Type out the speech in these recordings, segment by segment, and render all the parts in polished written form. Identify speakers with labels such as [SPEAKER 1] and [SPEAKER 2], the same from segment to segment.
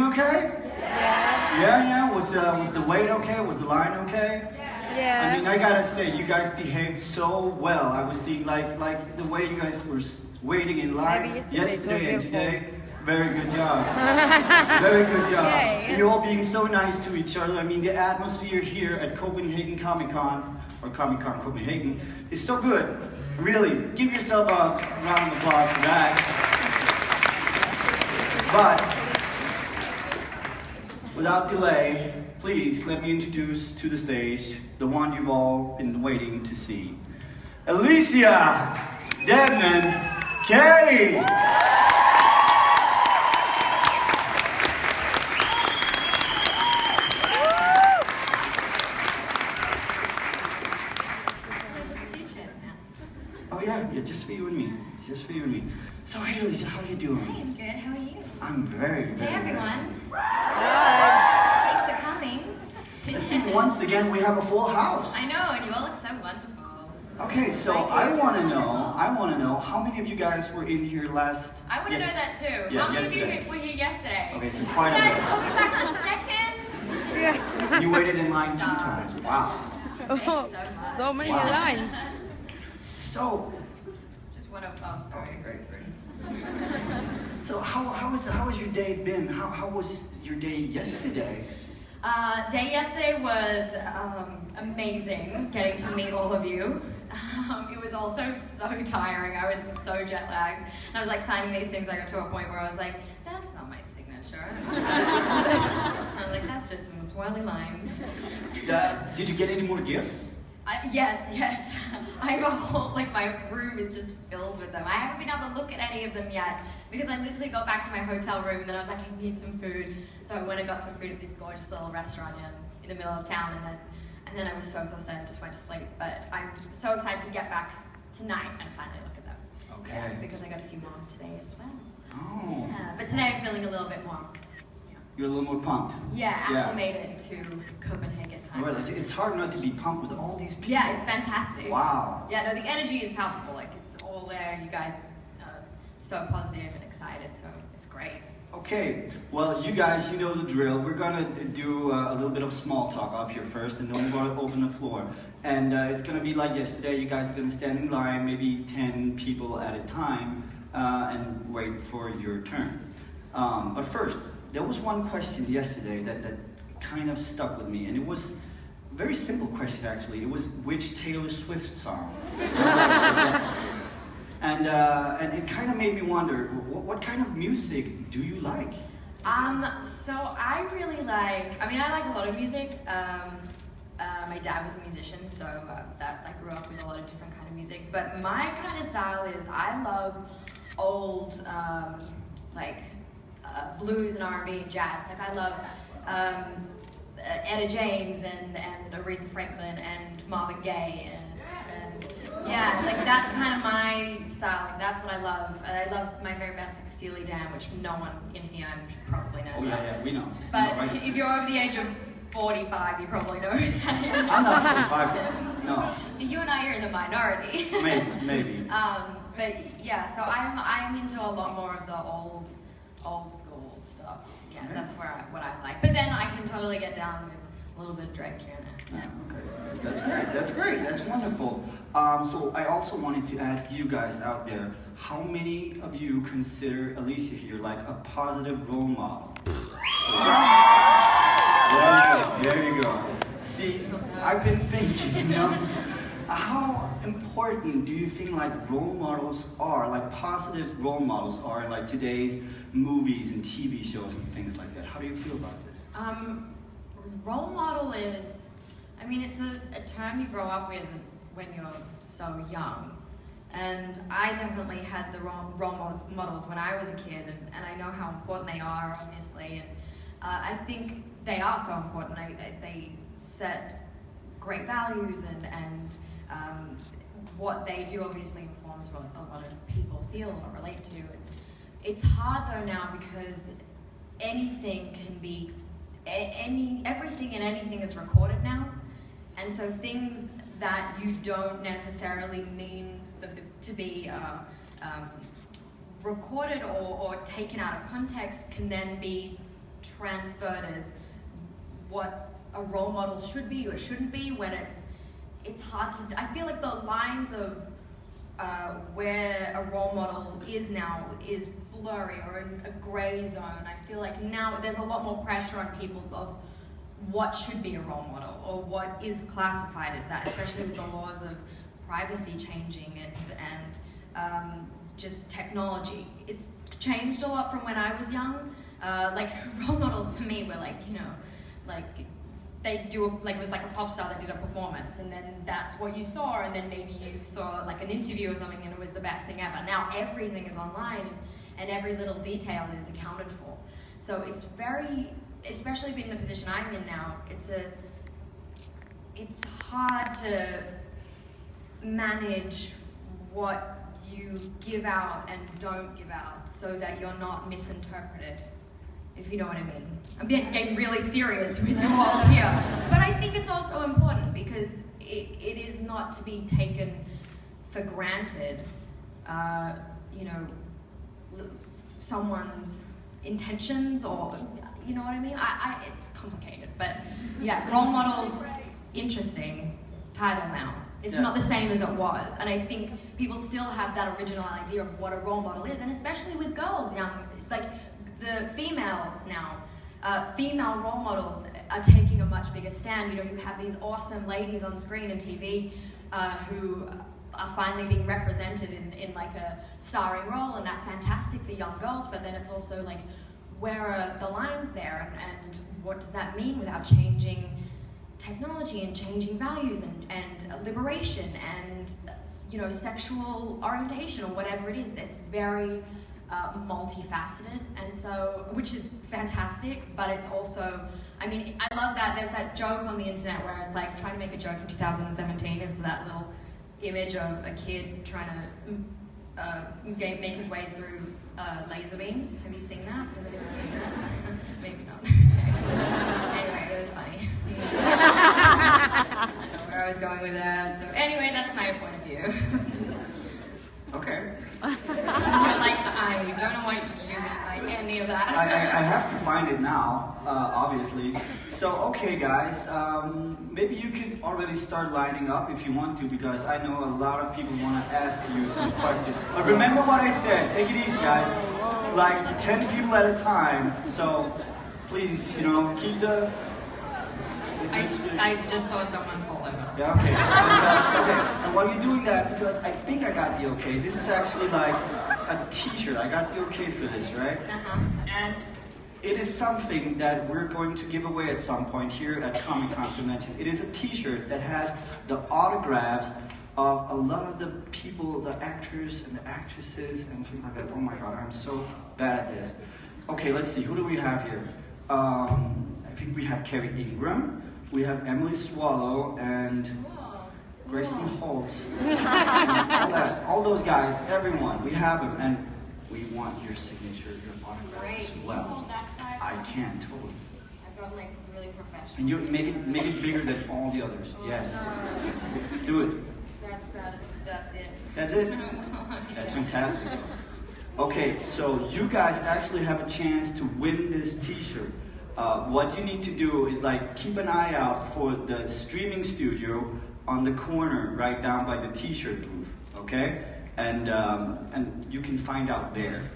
[SPEAKER 1] doing okay?
[SPEAKER 2] Yeah.
[SPEAKER 1] Yeah. Was the weight okay? Was the line okay?
[SPEAKER 2] Yeah.
[SPEAKER 1] I mean, I gotta say, you guys behaved so well. I was seeing like the way you guys were waiting in line
[SPEAKER 2] Maybe yesterday
[SPEAKER 1] and
[SPEAKER 2] it was your
[SPEAKER 1] today. Very good job. Very good job.
[SPEAKER 2] Okay.
[SPEAKER 1] You're all being so nice to each other. I mean, the atmosphere here at Copenhagen Comic Con, or Comic Con Copenhagen, is so good. Really, give yourself a round of applause for that. But without delay, please let me introduce to the stage the one you've all been waiting to see. Alycia, Devin, Carrie! Oh yeah, just for you and me. Just for you and me. So hey Alycia, how are you doing?
[SPEAKER 3] Hi, I'm good. How are you?
[SPEAKER 1] I'm very.
[SPEAKER 3] Hey everyone.
[SPEAKER 2] Hi.
[SPEAKER 3] Thanks for coming.
[SPEAKER 1] See, once again we have a full house.
[SPEAKER 3] I know, and you all look so wonderful.
[SPEAKER 1] Okay, so I want to know how many of you guys were in here last.
[SPEAKER 3] I want to know that too.
[SPEAKER 1] Yeah,
[SPEAKER 3] How many of
[SPEAKER 1] yesterday.
[SPEAKER 3] you were here yesterday?
[SPEAKER 1] Okay, so quite a
[SPEAKER 3] Guys,
[SPEAKER 1] bit.
[SPEAKER 3] call me back for a second.
[SPEAKER 2] Yeah.
[SPEAKER 1] You waited in line 2 times. Wow.
[SPEAKER 3] Thanks so
[SPEAKER 2] Oh,
[SPEAKER 3] much.
[SPEAKER 2] so many
[SPEAKER 1] Wow.
[SPEAKER 2] lines.
[SPEAKER 1] So,
[SPEAKER 3] Just one of us. Sorry.
[SPEAKER 1] great. So how has your day been? How was your day yesterday?
[SPEAKER 3] Day yesterday was amazing, getting to meet all of you. It was also so tiring. I was so jet lagged. And I was like signing these things. I got to a point where I was like, that's not my signature. I was like, that's just some swirly lines.
[SPEAKER 1] Did you get any more gifts?
[SPEAKER 3] Yes. I have a whole, like my room is just filled with them. I haven't been able to look at any of them yet because I literally got back to my hotel room and then I was like, I need some food. So I went and got some food at this gorgeous little restaurant in the middle of town and then I was so exhausted I just went to sleep. But I'm so excited to get back tonight and finally look at them.
[SPEAKER 1] Okay.
[SPEAKER 3] Yeah, because I got a few more today as well.
[SPEAKER 1] Oh.
[SPEAKER 3] Yeah, but today I'm feeling a little bit more.
[SPEAKER 1] You're a little more pumped.
[SPEAKER 3] Yeah, acclimated to Copenhagen time.
[SPEAKER 1] Well, it's hard not to be pumped with all these people.
[SPEAKER 3] Yeah, it's fantastic.
[SPEAKER 1] Wow.
[SPEAKER 3] Yeah, no, the energy is palpable. Like, it's all there. You guys are so positive and excited, so it's great.
[SPEAKER 1] Okay, well, you guys, you know the drill. We're gonna do a little bit of small talk up here first, and then we're gonna open the floor. And it's gonna be like yesterday. You guys are gonna stand in line, maybe 10 people at a time, and wait for your turn. But first, there was one question yesterday that kind of stuck with me, and it was a very simple question actually. It was which Taylor Swift song? And it kind of made me wonder, what kind of music do you like?
[SPEAKER 3] So I really like, I like a lot of music. My dad was a musician, so that I grew up with a lot of different kind of music. But my kind of style is I love old, blues and R&B and jazz. Like I love Etta James and Aretha Franklin and Marvin Gaye and yeah, like that's kind of my style. Like that's what I love. I love my favorite bands like Steely Dan, which no one in here probably knows.
[SPEAKER 1] Oh yeah, we know.
[SPEAKER 3] But
[SPEAKER 1] right?
[SPEAKER 3] if you're over the age of 45, you probably know who that is.
[SPEAKER 1] I'm not 45. No.
[SPEAKER 3] You and I are in the minority.
[SPEAKER 1] Maybe.
[SPEAKER 3] But yeah, so I'm into a lot more of the old school stuff. Yeah,
[SPEAKER 1] Okay.
[SPEAKER 3] that's what I like. But then I can totally get down with a little bit of Drake here and there.
[SPEAKER 1] Yeah, okay. That's great. That's wonderful. So I also wanted to ask you guys out there, how many of you consider Alycia here like a positive role model? There you go. See, I've been thinking, how important do you think like role models are, like positive role models are in like today's movies and TV shows and things like that? How do you feel about this?
[SPEAKER 3] Role model is, it's a term you grow up with when you're so young. And I definitely had the role models when I was a kid, and I know how important they are, obviously. And I think they are so important. They set great values, and what they do obviously informs what a lot of people feel or relate to. It's hard though now because anything can be, everything and anything is recorded now. And so things that you don't necessarily mean to be recorded or taken out of context can then be transferred as what a role model should be or shouldn't be, when it's hard to, I feel like the lines of where a role model is now is blurry or in a gray zone. I feel like now there's a lot more pressure on people of what should be a role model or what is classified as that, especially with the laws of privacy changing and just technology. It's changed a lot from when I was young. Like role models for me were like, you know, like they do like, it was like a pop star that did a performance, and then that's what you saw, and then maybe you saw like an interview or something and it was the best thing ever. Now everything is online and every little detail is accounted for. So it's very, especially being in the position I'm in now, it's hard to manage what you give out and don't give out so that you're not misinterpreted, if you know what I mean. I'm getting really serious with you all here. But I think it's also important because it is not to be taken for granted, you know, someone's intentions, or, you know what I mean? It's complicated, but yeah, role models, interesting title now. It's not the same as it was, and I think people still have that original idea of what a role model is, and especially with girls, young, like the females now, female role models are taking a much bigger stand. You know, you have these awesome ladies on screen and TV who are finally being represented in like a starring role, and that's fantastic for young girls, but then it's also like, where are the lines there, and what does that mean without changing technology and changing values and liberation and, you know, sexual orientation or whatever it is. It's very multifaceted, and so, which is fantastic, but it's also, I mean, I love that there's that joke on the internet where it's like trying to make a joke in 2017 is that little image of a kid trying to make his way through laser beams. Have you seen that? Has anyone seen that? Maybe not. Anyway, it was funny. I know where I was going with that. So anyway, that's my point of view.
[SPEAKER 1] Okay.
[SPEAKER 3] I don't know what you mean by any of that.
[SPEAKER 1] I have to find it now, obviously. So, okay guys, maybe you could already start lining up if you want to, because I know a lot of people want to ask you some questions. But remember what I said, take it easy guys, like 10 people at a time, so please, you know, keep the...
[SPEAKER 3] I just saw someone fall over.
[SPEAKER 1] Yeah, okay. Okay. And while you're doing that, because I think I got the okay, this is actually like a t-shirt. I got the okay for this, right? And it is something that we're going to give away at some point here at Comic-Con Convention. It is a t-shirt that has the autographs of a lot of the people, the actors and the actresses and things like that. Oh my god, I'm so bad at this. Okay, let's see. Who do we have here? I think we have Carrie Ingram. We have Emily Swallow and Grayston Holtz. All those guys, everyone, we have them, and we want your signature, your autograph as well.
[SPEAKER 3] Hold that side.
[SPEAKER 1] I can, totally.
[SPEAKER 3] I've got like really professional.
[SPEAKER 1] And you make it bigger than all the others. Yes. Do it.
[SPEAKER 3] That's it.
[SPEAKER 1] That's it? That's fantastic. Okay, so you guys actually have a chance to win this t-shirt. What you need to do is like keep an eye out for the streaming studio on the corner right down by the t-shirt booth, okay? And you can find out there.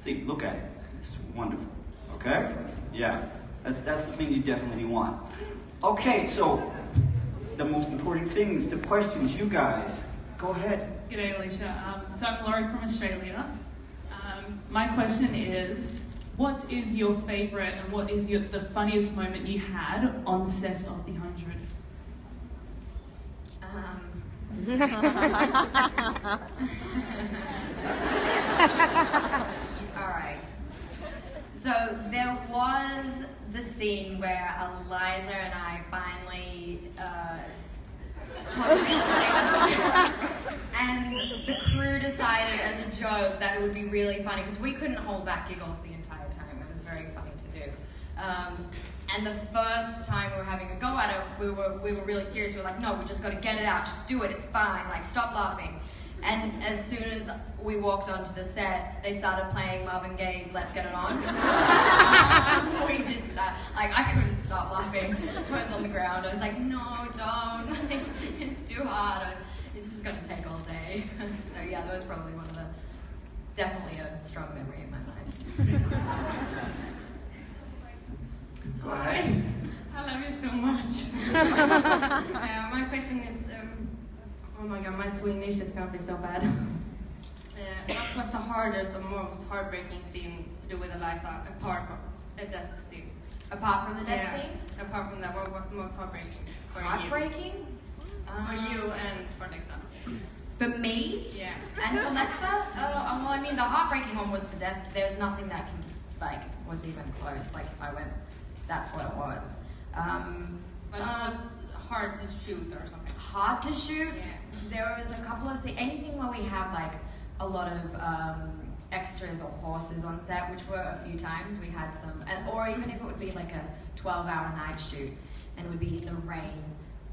[SPEAKER 1] See, look at it. It's wonderful, okay? Yeah, that's the thing you definitely want. Okay, so the most important things, the questions, you guys, go ahead.
[SPEAKER 4] G'day, Alycia. So I'm Laurie from Australia. My question is, what is your favourite and what is the funniest moment you had on set of The 100?
[SPEAKER 3] Alright. So there was the scene where Eliza and I finally and the crew decided as a joke that it would be really funny because we couldn't hold back giggles the entire time. It was very funny to do. And the first time we were having a go at it, we were really serious. We were like, no, we just got to get it out. Just do it. It's fine. Like, stop laughing. And as soon as we walked onto the set, they started playing Marvin Gaye's "Let's Get It On."
[SPEAKER 1] Go ahead.
[SPEAKER 5] I love you so much. My question is, oh my god, my Swedish is gonna be so bad. What was the hardest or most heartbreaking scene to do with Alycia, apart from the death scene?
[SPEAKER 3] Apart from the death scene?
[SPEAKER 5] Apart from that, what was the most heartbreaking for
[SPEAKER 3] Heartbreaking?
[SPEAKER 5] you? For you and for Alexa.
[SPEAKER 3] For me?
[SPEAKER 5] Yeah.
[SPEAKER 3] And for Alexa? Well, I mean, the heartbreaking one was the death. There's nothing that can, like, was even close. Like, if I went, that's what it was.
[SPEAKER 5] But it was hard to shoot or something.
[SPEAKER 3] Hard to shoot?
[SPEAKER 5] Yeah.
[SPEAKER 3] There was a couple of anything where we have, like, a lot of extras or horses on set, which were a few times. We had some, or even if it would be like a 12-hour night shoot, and it would be in the rain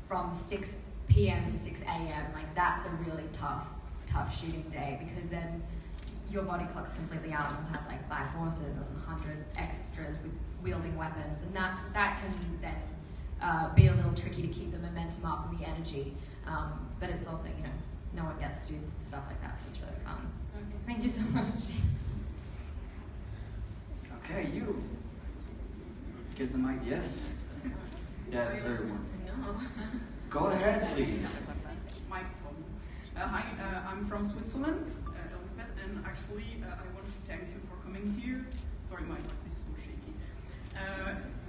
[SPEAKER 3] from 6 p.m. to 6 a.m. Like, that's a really tough shooting day, because then your body clock's completely out, and you'll have like 5 horses and 100 extras with wielding weapons, and that can then be a little tricky to keep the momentum up and the energy. But it's also, you know, no one gets to do stuff like that, so it's really fun.
[SPEAKER 5] Okay, thank you so much.
[SPEAKER 1] Okay, you. Get the mic, yes? Yeah, everyone.
[SPEAKER 3] No.
[SPEAKER 1] Go ahead, please.
[SPEAKER 6] Microphone. Hi, I'm from Switzerland, Elizabeth, and actually I want to thank you for coming here. Sorry, my voice is so shaky.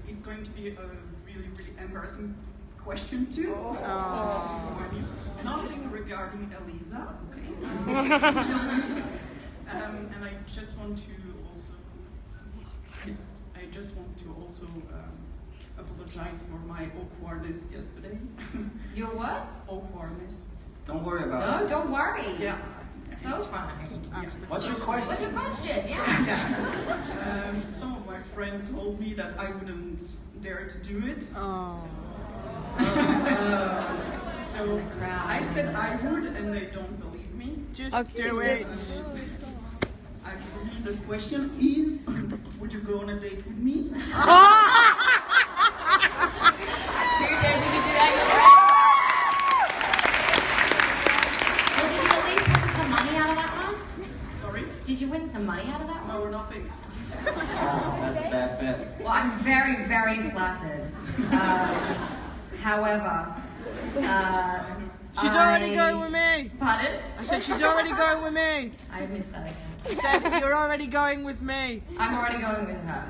[SPEAKER 6] It's going to be a really, really embarrassing question too. Nothing regarding Alycia, okay? And I just want to also, apologize for my awkwardness yesterday.
[SPEAKER 3] Your what?
[SPEAKER 6] Awkwardness.
[SPEAKER 1] Don't worry about
[SPEAKER 3] No,
[SPEAKER 1] it.
[SPEAKER 3] don't worry.
[SPEAKER 6] Yeah.
[SPEAKER 3] So fine.
[SPEAKER 1] What's your question?
[SPEAKER 3] What's your question? Yeah.
[SPEAKER 6] Some of my friends told me that I wouldn't dare to do it. So I said I would, and they don't believe me.
[SPEAKER 2] Just do it.
[SPEAKER 6] Actually, the question is, would you go on a date with me? Sorry?
[SPEAKER 3] Did you win some money out of that one?
[SPEAKER 6] No, nothing.
[SPEAKER 1] Oh, that's a bad bet.
[SPEAKER 3] Well, I'm very, very flattered. However,
[SPEAKER 2] She's already going with me.
[SPEAKER 3] Pardon?
[SPEAKER 2] I said she's already going with me.
[SPEAKER 3] I missed that again.
[SPEAKER 2] I said you're already going with me.
[SPEAKER 3] I'm already going with her.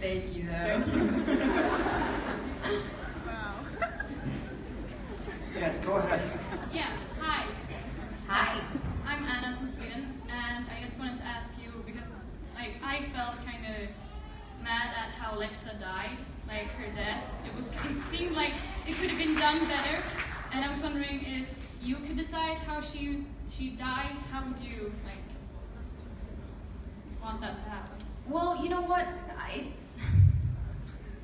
[SPEAKER 3] Thank you, though.
[SPEAKER 2] Wow.
[SPEAKER 1] Yes, go ahead.
[SPEAKER 7] Yeah, hi.
[SPEAKER 3] Hi.
[SPEAKER 7] I'm Anna from Sweden, and I just wanted to ask you, because like I felt kind of mad at how Alexa died, like her death. It seemed like it could have been done better, and I was wondering if you could decide how she died. How would you like want that to happen?
[SPEAKER 3] Well, you know what?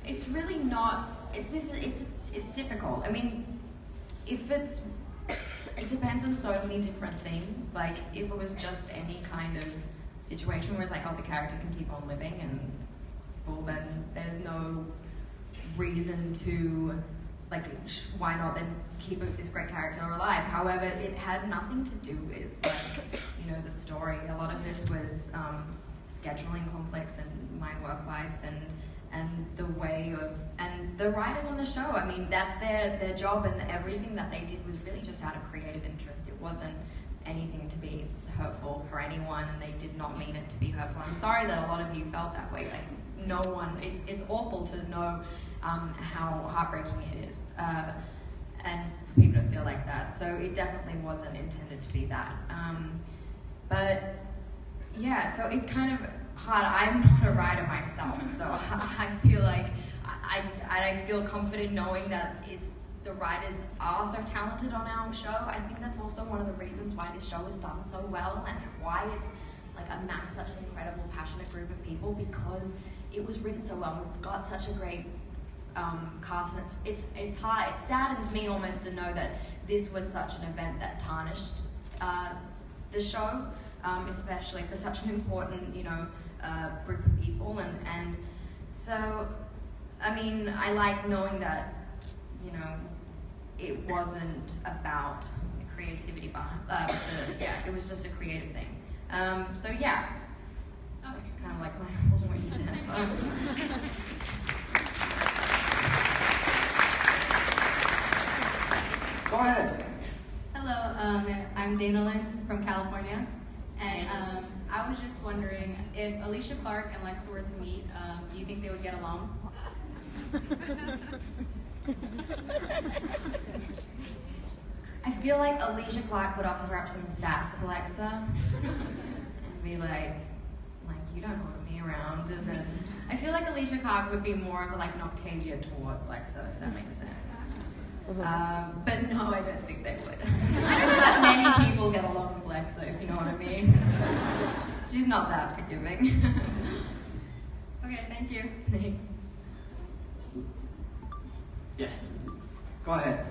[SPEAKER 3] It's really not. It's difficult. I mean, it depends on so many different things. Like, if it was just any kind of situation where it's like, oh, the character can keep on living, and well, then there's no reason to, like, why not then keep this great character alive? However, it had nothing to do with, like, you know, the story. A lot of this was scheduling conflicts and my work life and the way of, and the writers on the show, I mean, that's their job, and everything that they did was really just out of creative interest. It wasn't anything to be hurtful for anyone, and they did not mean it to be hurtful. I'm sorry that a lot of you felt that way. Like, no one, it's awful to know how heartbreaking it is, and for people to feel like that. So it definitely wasn't intended to be that. But yeah, so it's kind of hard. I'm not a writer myself, so I feel like I feel confident knowing that the writers are so talented on our show. I think that's also one of the reasons why this show is done so well, and why it's like amassed such an incredible, passionate group of people, because it was written so well. We've got such a great cast, and it's hard. It saddens me almost to know that this was such an event that tarnished the show, especially for such an important, you know, group of people, and so, I mean, I like knowing that, you know, it wasn't about creativity behind. It was just a creative thing. So yeah, that's kind of like my ultimate answer.
[SPEAKER 1] Go ahead.
[SPEAKER 8] Hello, I'm Dana Lynn from California, and I was just wondering if Alycia Clark and Lexa were to meet, do you think they would get along?
[SPEAKER 3] I feel like Alycia Clark would offer up some sass to Lexa and be like you don't order me around, and then I feel like Alycia Clark would be more of like an Octavia towards Lexa, if that makes sense. But no, I don't think they would. I don't know that many people get along with Lexa, if you know what I mean. She's not that forgiving.
[SPEAKER 8] Okay, thank you.
[SPEAKER 3] Thanks.
[SPEAKER 1] Yes. Go ahead.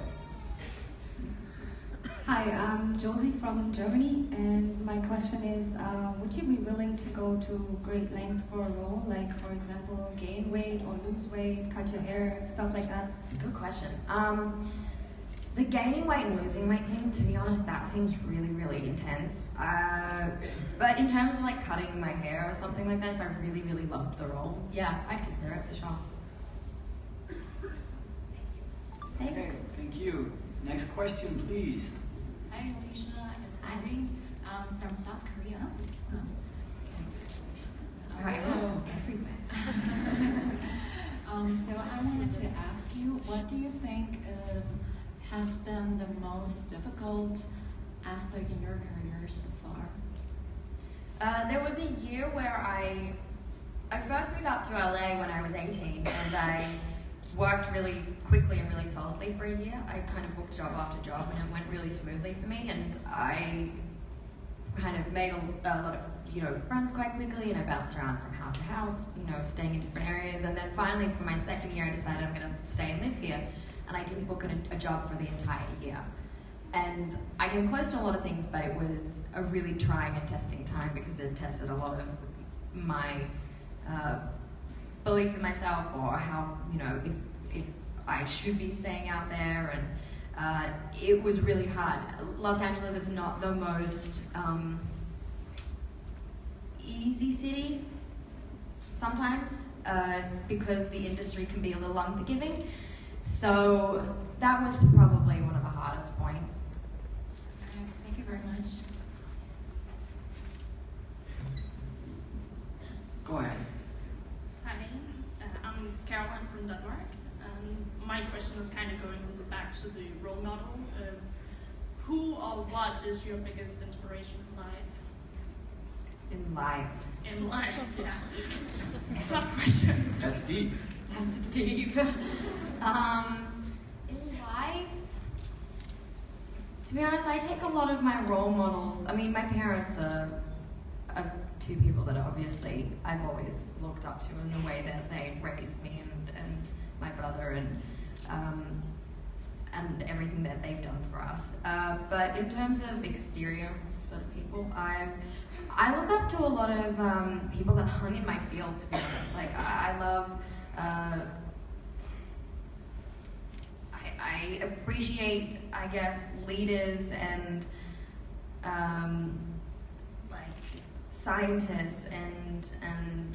[SPEAKER 9] Hi, I'm Josie from Germany, and my question is, would you be willing to go to great lengths for a role, like, for example, gain weight or lose weight, cut your hair, stuff like that?
[SPEAKER 3] Good question. The gaining weight and losing weight thing, to be honest, that seems really, really intense. But in terms of like cutting my hair or something like that, if I really, really loved the role, yeah, I'd consider it for sure.
[SPEAKER 1] Okay,
[SPEAKER 3] Thanks.
[SPEAKER 1] thank you. Next question, please.
[SPEAKER 10] Hi, Alycia. It's Irene from South Korea.
[SPEAKER 3] Alright,
[SPEAKER 10] So, so I wanted to ask you, what do you think has been the most difficult aspect in your career so far?
[SPEAKER 3] There was a year where I first moved up to LA when I was 18, and I worked really quickly and really solidly for a year. I kind of booked job after job, and it went really smoothly for me, and I kind of made a lot of friends quite quickly, and I bounced around from house to house, staying in different areas. And then finally, for my second year, I decided I'm going to stay and live here, and I didn't book a job for the entire year. And I came close to a lot of things, but it was a really trying and testing time because it tested a lot of my belief in myself, or how, if I should be staying out there. And it was really hard. Los Angeles is not the most easy city sometimes, because the industry can be a little unforgiving. So that was probably one of the hardest points.
[SPEAKER 10] Thank you very much.
[SPEAKER 1] Go ahead.
[SPEAKER 7] Hi, I'm Caroline from Denmark. My question is kind of going back to the role model. Who or what is your biggest inspiration in life?
[SPEAKER 3] In life.
[SPEAKER 7] In life, yeah. Tough question.
[SPEAKER 1] That's deep.
[SPEAKER 3] That's deep. In life, to be honest, I take a lot of my role models. I mean, my parents are two people that obviously I've always looked up to in the way that they raised me, and my brother, and everything that they've done for us. But in terms of exterior sort of people, I look up to a lot of people that hung in my field, to be honest. Like, I love, I appreciate, I guess, leaders and like scientists and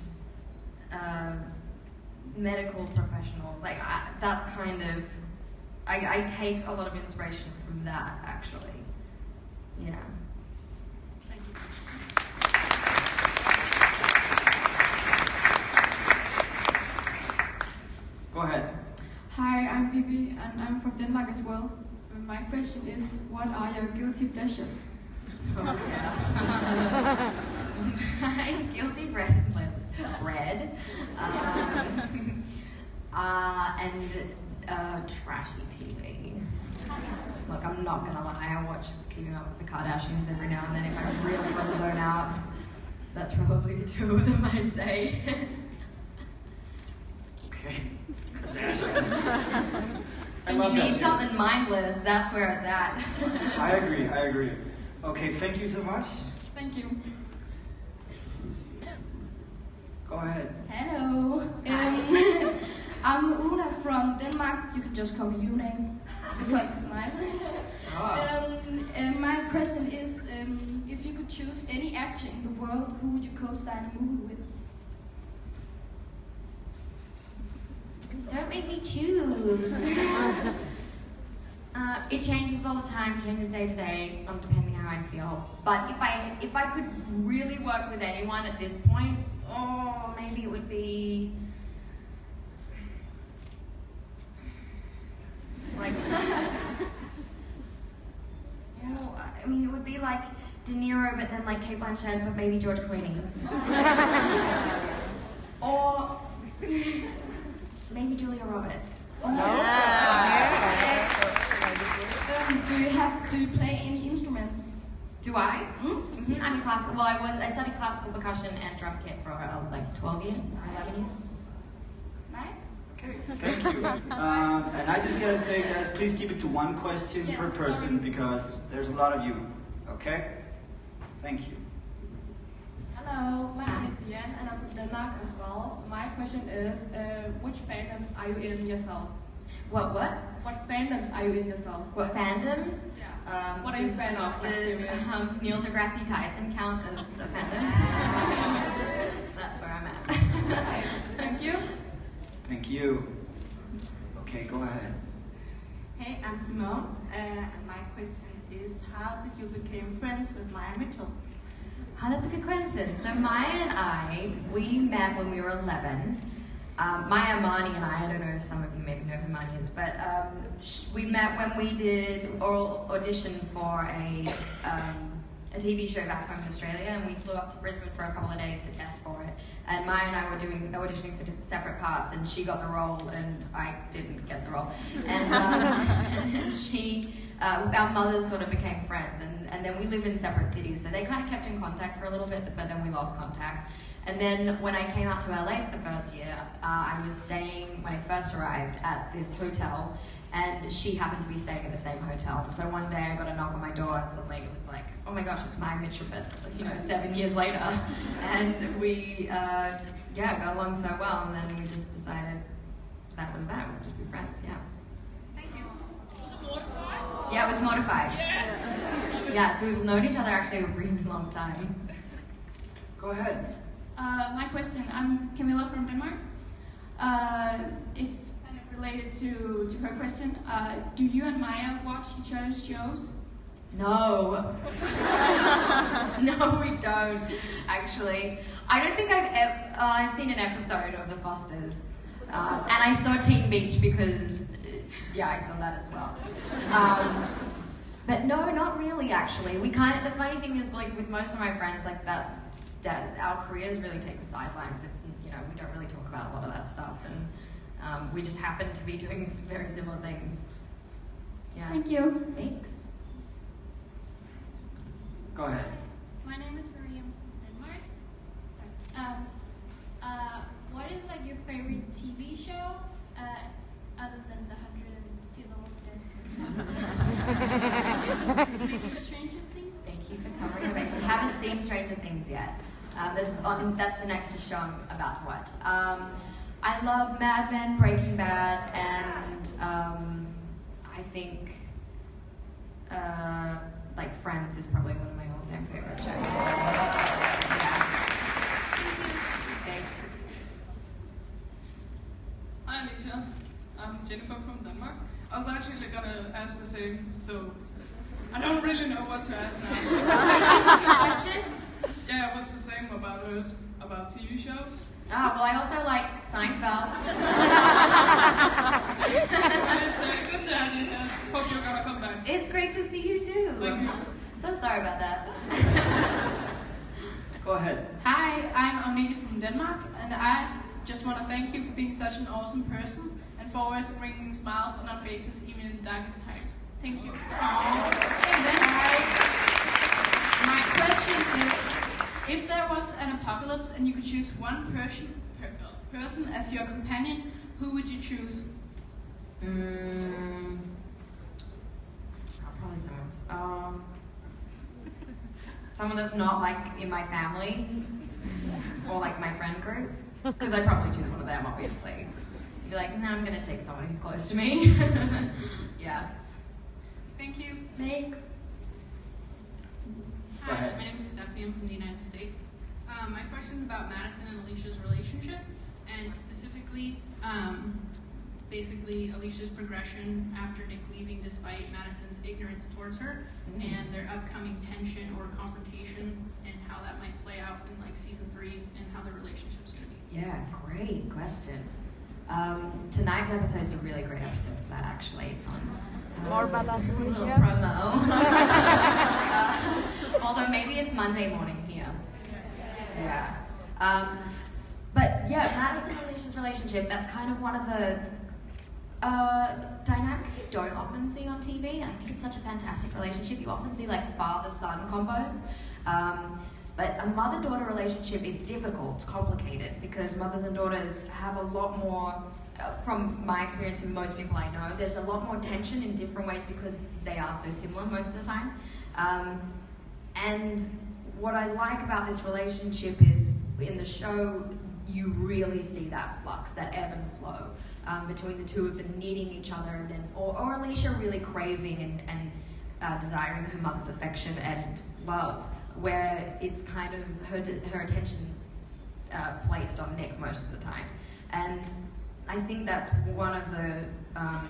[SPEAKER 3] medical professionals. Like, that's kind of, I take a lot of inspiration from that, actually. Yeah.
[SPEAKER 7] Thank you.
[SPEAKER 1] Go ahead.
[SPEAKER 11] Hi, I'm Vivi, and I'm from Denmark as well. My question is, what are your guilty pleasures?
[SPEAKER 3] Oh, yeah. My guilty pleasures, bread, and trashy TV. Look, I'm not gonna lie, I watch Keeping Up with the Kardashians every now and then. If I really want to zone out, that's probably the two of them, I'd say.
[SPEAKER 1] Okay.
[SPEAKER 3] And you need something mindless, that's where it's at.
[SPEAKER 1] I agree. Okay, thank you so much.
[SPEAKER 11] Thank you.
[SPEAKER 1] Go ahead.
[SPEAKER 9] Hello. I'm Una from Denmark. You can just call me Une. It's quite nice.
[SPEAKER 11] choose any actor in the world, who would you co-star in a movie with?
[SPEAKER 3] Don't make me choose. It changes all the time, changes day to day, depending how I feel. But if I could really work with anyone at this point, maybe it would be like, I mean, it would be like De Niro, but then like Kate Blanchett, but maybe George Clooney. Or maybe Julia Roberts.
[SPEAKER 11] Do you play any instruments?
[SPEAKER 3] Do I? Mm-hmm. I'm in classical. Well, I studied classical percussion and drum kit for like 12 years, 11 years. Nice.
[SPEAKER 1] Okay, thank you. And I just gotta say, guys, please keep it to one question per person because there's a lot of you. Okay? Thank you.
[SPEAKER 12] Hello, my name is Yen and I'm from Denmark as well. My question is, which fandoms are you in yourself?
[SPEAKER 3] What?
[SPEAKER 12] What fandoms are you in yourself?
[SPEAKER 3] What fandoms?
[SPEAKER 12] Yeah. What are you a fan of?
[SPEAKER 3] Does Neil deGrasse Tyson count as a fandom? That's where I'm at.
[SPEAKER 12] Okay, thank you.
[SPEAKER 1] Thank you. Okay, go ahead.
[SPEAKER 13] Hey, I'm Simone, and my question is, how did you become friends with Maya Mitchell?
[SPEAKER 3] Oh, that's a good question. So Maya and I, we met when we were 11. Maya Mani and I don't know if some of you maybe know who Mani is, but we met when we did oral audition for a TV show back home in Australia, and we flew up to Brisbane for a couple of days to test for it. And Maya and I were auditioning for separate parts, and she got the role, and I didn't get the role. And, our mothers sort of became friends, and then we live in separate cities, so they kind of kept in contact for a little bit, but then we lost contact. And then when I came out to LA for the first year, I was staying, when I first arrived, at this hotel, and she happened to be staying at the same hotel. So one day I got a knock on my door, and suddenly it was like, oh my gosh, it's Maya Mitchell, but 7 years later. And we, got along so well, and then we just decided that was that, we'd just be friends, yeah.
[SPEAKER 7] Thank you. Was it mortified?
[SPEAKER 3] Yeah, it was mortified.
[SPEAKER 7] Yes!
[SPEAKER 3] Yeah, so we've known each other actually a really long time.
[SPEAKER 1] Go ahead.
[SPEAKER 7] My question, I'm Camilla from Denmark. It's kind of related to her question. Do you and Maya watch each other's shows?
[SPEAKER 3] No. No, we don't, actually. I don't think I've seen an episode of The Fosters. And I saw Teen Beach because, I saw that as well. But no, not really, actually. The funny thing is, like, with most of my friends, like that our careers really take the sidelines. It's, we don't really talk about a lot of that stuff, and we just happen to be doing some very similar things. Yeah.
[SPEAKER 7] Thank you.
[SPEAKER 3] Thanks.
[SPEAKER 1] Go ahead.
[SPEAKER 7] My name is Maria from Denmark. What is like your favorite TV show other than the 100 Maybe Stranger Things?
[SPEAKER 3] Thank you for covering the bases. Haven't seen Stranger Things yet. That's the next show I'm about to watch. I love Mad Men, Breaking Bad, and I think like Friends is probably one of my all-time favorite shows. Yeah. Thanks.
[SPEAKER 6] Hi Alycia, I'm Jennifer from Denmark. I was actually gonna ask the same, so I don't really know what to ask now.
[SPEAKER 3] Question?
[SPEAKER 6] Yeah, it was the same about TV shows.
[SPEAKER 3] Well, I also like Seinfeld.
[SPEAKER 6] It's good to have you here. Hope you're gonna come back.
[SPEAKER 3] It's great to see you too.
[SPEAKER 6] Thank you.
[SPEAKER 3] So sorry about that.
[SPEAKER 1] Go ahead.
[SPEAKER 14] Hi, I'm Amelie from Denmark, and I just want to thank you for being such an awesome person and for always bringing smiles on our faces even in the darkest times. Thank you. And then my question is, if there was an apocalypse and you could choose one person as your companion, who would you choose?
[SPEAKER 3] Probably someone that's not like in my family or like my friend group, because I'd probably choose one of them, obviously. Be like, no, I'm gonna take someone who's close to me. Yeah.
[SPEAKER 14] Thank you.
[SPEAKER 3] Thanks.
[SPEAKER 1] Go ahead.
[SPEAKER 15] My name is Stephanie. I'm from the United States. My question is about Madison and Alicia's relationship, and specifically, basically Alicia's progression after Nick leaving despite Madison's ignorance towards her, and their upcoming tension or confrontation, and how that might play out in like season 3, and how their relationship's going to be.
[SPEAKER 3] Yeah, great question. Tonight's episode's a really great episode for that, actually. It's on
[SPEAKER 2] More about us, Alycia.
[SPEAKER 3] promo. Although maybe it's Monday morning here. Yeah. But yeah, Madison and Alicia's relationship, that's kind of one of the dynamics you don't often see on TV. I think it's such a fantastic relationship. You often see like father-son combos. But a mother-daughter relationship is difficult, it's complicated, because mothers and daughters have a lot more, from my experience and most people I know, there's a lot more tension in different ways because they are so similar most of the time. And what I like about this relationship is, in the show, you really see that flux, that ebb and flow between the two of them needing each other, and then, or Alycia really craving and desiring her mother's affection and love, where it's kind of her attention's placed on Nick most of the time. And I think that's one of the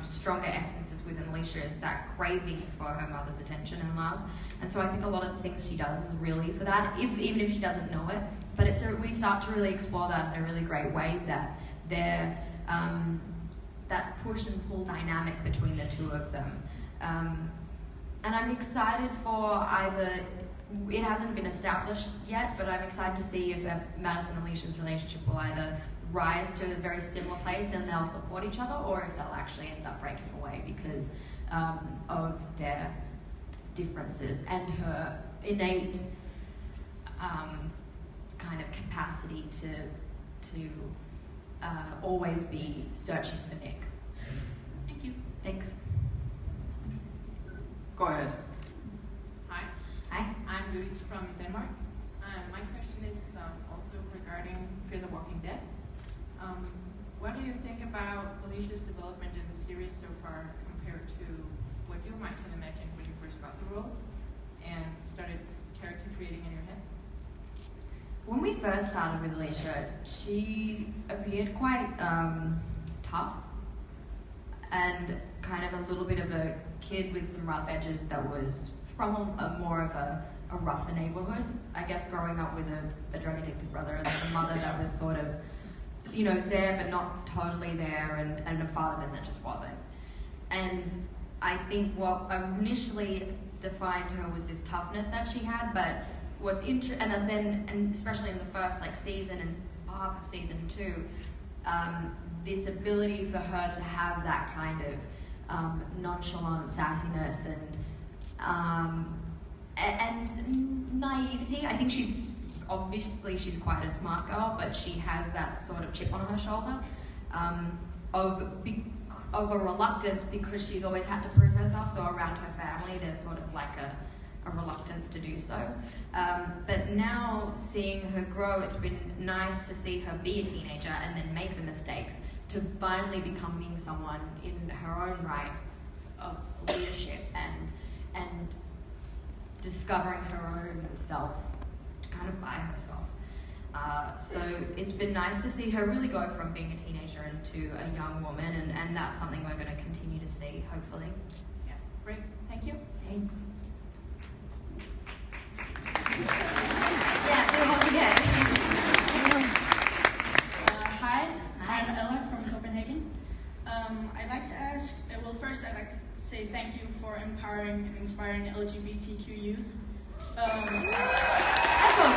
[SPEAKER 3] stronger essences within Alycia, is that craving for her mother's attention and love. And so I think a lot of the things she does is really for that, even if she doesn't know it. But we start to really explore that in a really great way, that they're that push and pull dynamic between the two of them. And I'm excited for it hasn't been established yet, but I'm excited to see if Madison and Alicia's relationship will either rise to a very similar place and they'll support each other, or if they'll actually end up breaking away because of their differences and her innate kind of capacity to always be searching for Nick.
[SPEAKER 15] Thank you.
[SPEAKER 3] Thanks.
[SPEAKER 1] Go ahead.
[SPEAKER 16] Hi.
[SPEAKER 3] Hi.
[SPEAKER 16] I'm Louise from Denmark. My question is also regarding Fear the Walking Dead. What do you think about Alicia's development in the series so far compared to what you might have imagined when you first got the role and started character creating in your head?
[SPEAKER 3] When we first started with Alycia, she appeared quite tough and kind of a little bit of a kid with some rough edges that was from a more of a rougher neighborhood. I guess growing up with a drug addicted brother and a mother that was sort of, there but not totally there, and a father then that just wasn't. And I think what initially defined her was this toughness that she had, but what's interesting, and especially in the first season and half of season 2, this ability for her to have that kind of nonchalant sassiness and naivety. I think she's quite a smart girl, but she has that sort of chip on her shoulder of a reluctance, because she's always had to prove herself. So around her family, there's sort of like a reluctance to do so. But now seeing her grow, it's been nice to see her be a teenager and then make the mistakes to finally becoming someone in her own right of leadership and discovering her own self kind of by herself. So it's been nice to see her really go from being a teenager into a young woman, and that's something we're going to continue to see, hopefully.
[SPEAKER 16] Yeah, great. Thank you.
[SPEAKER 3] Thanks. Yeah,
[SPEAKER 17] Hi, I'm Ella from Copenhagen. I'd like to ask, first I'd like to say thank you for empowering and inspiring LGBTQ youth.
[SPEAKER 3] I thought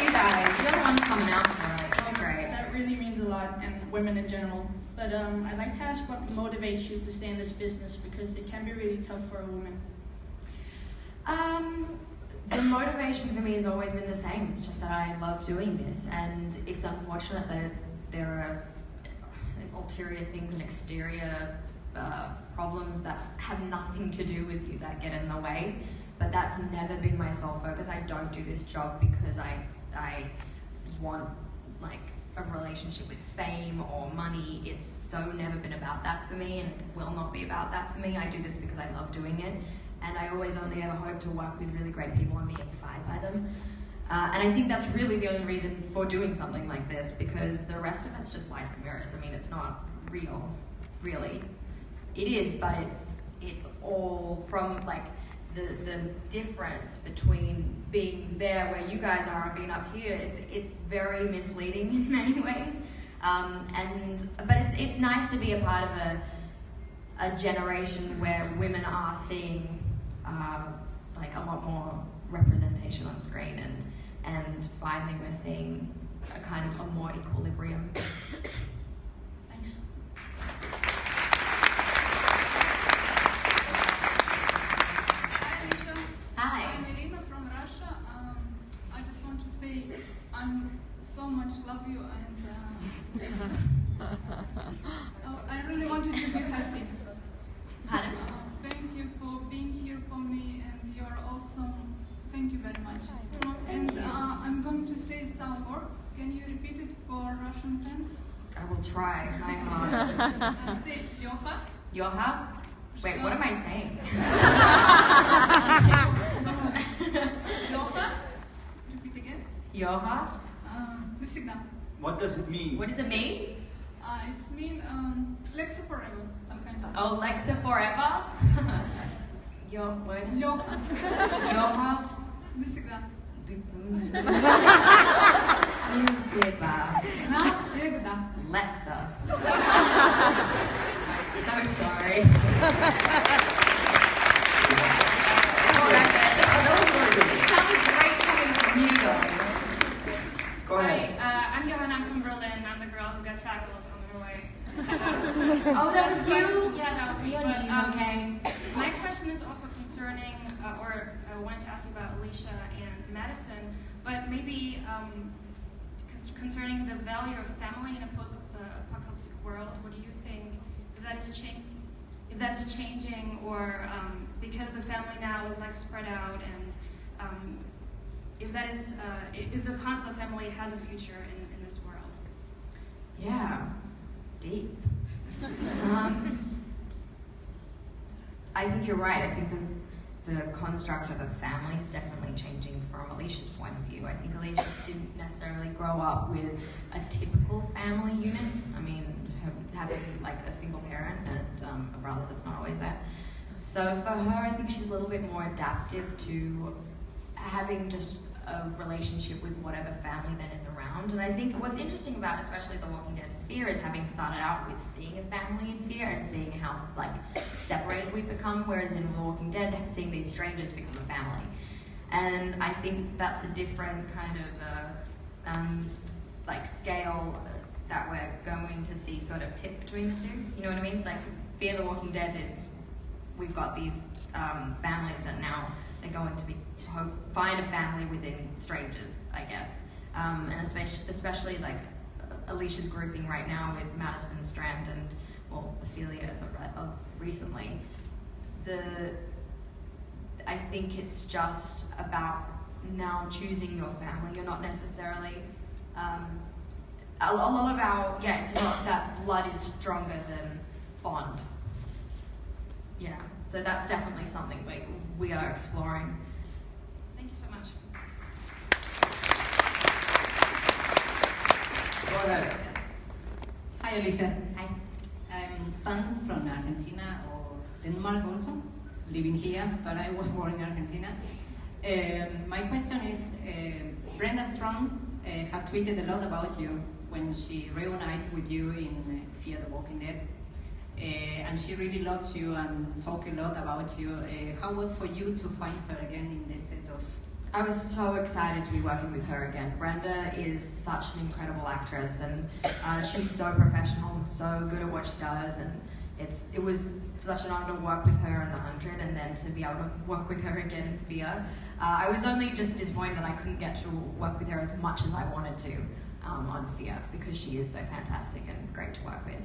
[SPEAKER 3] you guys, you're the ones coming out for it. Oh, great.
[SPEAKER 17] That really means a lot, and women in general. But I'd like to ask what motivates you to stay in this business, because it can be really tough for a woman.
[SPEAKER 3] The motivation for me has always been the same. It's just that I love doing this, and it's unfortunate that there are ulterior things and exterior problems that have nothing to do with you that get in the way. But that's never been my sole focus. I don't do this job because I want a relationship with fame or money. It's so never been about that for me, and it will not be about that for me. I do this because I love doing it. and I always only ever hope to work with really great people and be inspired by them. And I think that's really the only reason for doing something like this, because the rest of it's just lights and mirrors. I mean, it's not real, really. It is, but it's all from like the difference between being there where you guys are and being up here. It's very misleading in many ways. But it's nice to be a part of a generation where women are seeing like a lot more representation on screen, and finally we're seeing a kind of a more equilibrium. Thanks.
[SPEAKER 12] Hi, Alycia.
[SPEAKER 3] Hi.
[SPEAKER 12] I'm Elena from Russia. I just want to say I'm so much love you, and I really wanted to be happy.
[SPEAKER 3] Pardon?
[SPEAKER 12] Thank you for being here for me, and you're awesome. Thank you very much. And I'm going to say some words. Can you repeat it for Russian fans?
[SPEAKER 3] I will try my hardest.
[SPEAKER 12] Say Yoha.
[SPEAKER 3] Yoha? Wait, what am I saying?
[SPEAKER 12] Yoha. Repeat again.
[SPEAKER 3] Yoha?
[SPEAKER 12] Навсегда.
[SPEAKER 1] What does it mean?
[SPEAKER 3] What does it mean?
[SPEAKER 12] It means Lexa forever, some kind of.
[SPEAKER 3] Oh, Lexa forever? Yo, what?
[SPEAKER 12] Yoha.
[SPEAKER 3] Yoha?
[SPEAKER 12] Навсегда.
[SPEAKER 3] Навсегда. Lexa. So sorry. That was great coming from you guys.
[SPEAKER 1] Go ahead.
[SPEAKER 7] Hi, I'm Johanna, I'm from Berlin. I'm the girl who got tackled on her way.
[SPEAKER 3] Oh, that was you?
[SPEAKER 7] Yeah, that was me.
[SPEAKER 3] Your
[SPEAKER 7] But,
[SPEAKER 3] knees okay?
[SPEAKER 7] My question is also concerning, or I wanted to ask you about Alycia and Madison, but maybe concerning the value of family in a post-apocalyptic world. What do you think? If that is changing, or because the family now is like spread out, and if that is, if the concept of family has a future in this world.
[SPEAKER 3] Yeah, deep. I think you're right. I think the construct of a family is definitely changing from Alicia's point of view. I think Alycia didn't necessarily grow up with a typical family unit. I mean, having like a single parent and a brother that's not always there. So for her, I think she's a little bit more adaptive to having just a relationship with whatever family that is around. And I think what's interesting about especially The Walking Dead Fear is having started out with seeing a family in Fear and seeing how like separated we've become, whereas in The Walking Dead, seeing these strangers become a family. And I think that's a different kind of like scale that we're going to see sort of tip between the two. You know what I mean? Like Fear the Walking Dead is, we've got these families that now they're going to be find a family within strangers, I guess. And especially like Alicia's grouping right now with Madison, Strand, and well, Alycia as of recently. I think it's just about now choosing your family. You're not necessarily a lot of our, it's not that blood is stronger than bond. Yeah, so that's definitely something we are exploring.
[SPEAKER 7] Thank you so much.
[SPEAKER 1] Go ahead.
[SPEAKER 18] Hi, Alycia.
[SPEAKER 3] Hi.
[SPEAKER 18] I'm San from Argentina or Denmark also, living here, but I was born in Argentina. My question is, Brenda Strong had tweeted a lot about you when she reunited with you in Fear the Walking Dead. And she really loves you and talked a lot about you. How was for you to find her again in this set of...
[SPEAKER 3] I was so excited to be working with her again. Brenda is such an incredible actress, and she's so professional and so good at what she does, and it was such an honor to work with her in The 100 and then to be able to work with her again in Fear. I was only just disappointed that I couldn't get to work with her as much as I wanted to on Fear, because she is so fantastic and great to work with.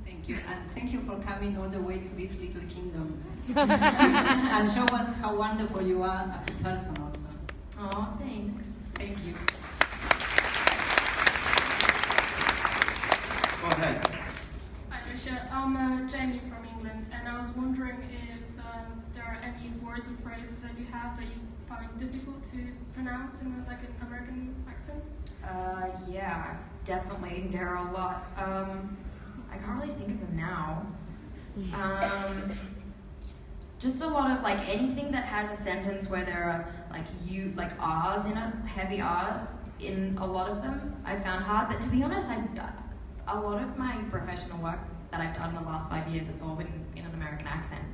[SPEAKER 18] Thank you, and thank you for coming all the way to this little kingdom and show us how wonderful you are as a person also.
[SPEAKER 3] Oh, thanks.
[SPEAKER 18] Thank you.
[SPEAKER 1] Go ahead.
[SPEAKER 12] Hi, Alycia. I'm Jamie from England, and I was wondering if there are any words or phrases that you have that you find difficult to pronounce in like an American accent?
[SPEAKER 3] Yeah, definitely. There are a lot. I can't really think of them now. Just a lot of like anything that has a sentence where there are like R's in it, heavy R's in a lot of them, I found hard. But to be honest, a lot of my professional work that I've done in the last 5 years, it's all been in an American accent.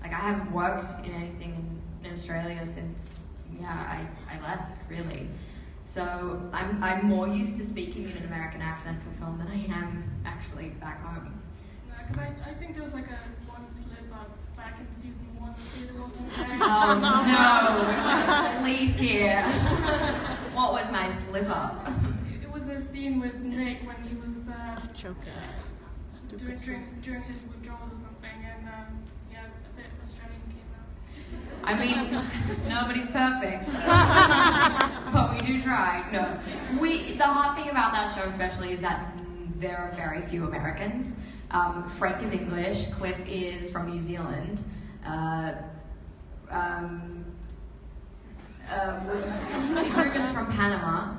[SPEAKER 3] Like I haven't worked in anything in Australia since I left, really. So I'm more used to speaking in an American accent for film than I am actually back home.
[SPEAKER 12] Because I think there was like one slip up back in season 1 of Fear the Walking Dead.
[SPEAKER 3] Oh no, please here. What was my slip up?
[SPEAKER 12] It was a scene with Nick when he was during his withdrawals or something, and yeah, a bit Australian came out.
[SPEAKER 3] I mean, nobody's perfect, but we do try. No, the hard thing about that show especially is that there are very few Americans. Frank is English, Cliff is from New Zealand, Ruben's from Panama,